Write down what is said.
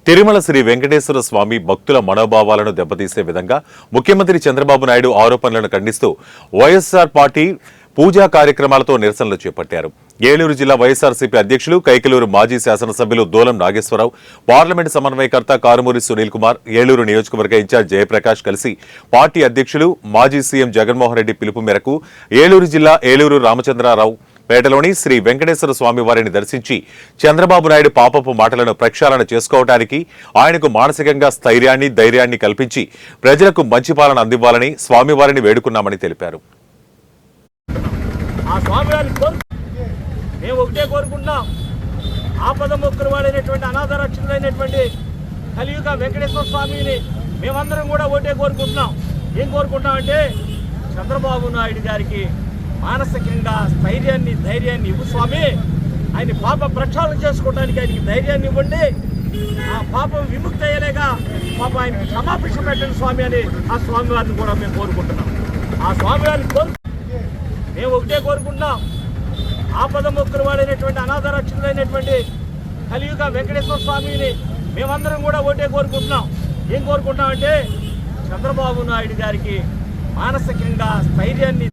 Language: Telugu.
తిరుమల శ్రీ వెంకటేశ్వర స్వామి భక్తుల మనోభావాలను దెబ్బతీసే విధంగా ముఖ్యమంత్రి చంద్రబాబు నాయుడు ఆరోపణలను ఖండిస్తూ వైఎస్ఆర్ పార్టీ పూజా కార్యక్రమాలతో నిరసనలు చేపట్టారు. ఏలూరు జిల్లా వైఎస్ఆర్సీపీ అధ్యక్షులు కైకలూరు మాజీ శాసనసభ్యులు దూలం నాగేశ్వరరావు, పార్లమెంటు సమన్వయకర్త కారుమూరి సునీల్ కుమార్, ఏలూరు నియోజకవర్గ ఇన్ఛార్జ్ జయప్రకాష్ కలిసి పార్టీ అధ్యక్షులు మాజీ సీఎం జగన్మోహన్ రెడ్డి పిలుపు మేరకు ఏలూరు జిల్లా ఏలూరు రామచంద్రారావు పేటలోని శ్రీ వెంకటేశ్వర స్వామి వారిని దర్శించి చంద్రబాబు నాయుడు పాపపు మాటలను ప్రక్షాళన చేసుకోవడానికి, ఆయనకు మానసికంగా స్థైర్యాన్ని, ధైర్యాన్ని కల్పించి ప్రజలకు మంచి పాలన అందివ్వాలని స్వామివారిని వేడుకున్నామని తెలిపారు. మేము ఒకటే కోరుకుంటున్నాం, ఆపద మొక్కులు వాడైనటువంటి అనాథరక్షణులైనటువంటి కలియుగ వెంకటేశ్వర స్వామిని మేమందరం కూడా ఒకటే కోరుకుంటున్నాం. ఏం కోరుకుంటున్నాం అంటే, చంద్రబాబు నాయుడు గారికి మానసికంగా స్థైర్యాన్ని, ధైర్యాన్ని ఇవ్వు స్వామి. ఆయన పాప ప్రక్షాళన చేసుకోవడానికి ఆయనకి ధైర్యాన్ని ఇవ్వండి. ఆ పాపం విముక్తి అయ్యేలాగా పాప ఆయనకి క్షమాభిష పెట్టండి స్వామి అని ఆ స్వామివారిని కూడా మేము కోరుకుంటున్నాం. ఆ స్వామివారిని మేము ఒకటే కోరుకుంటున్నాం, ఆపద మొక్కులు వాడైనటువంటి అనాథరక్షణులైనటువంటి కలియుగ వెంకటేశ్వర స్వామిని మేమందరం కూడా ఒకటే కోరుకుంటున్నాం. ఏం కోరుకుంటున్నాం అంటే, చంద్రబాబు నాయుడు గారికి మానసికంగా స్థైర్యాన్ని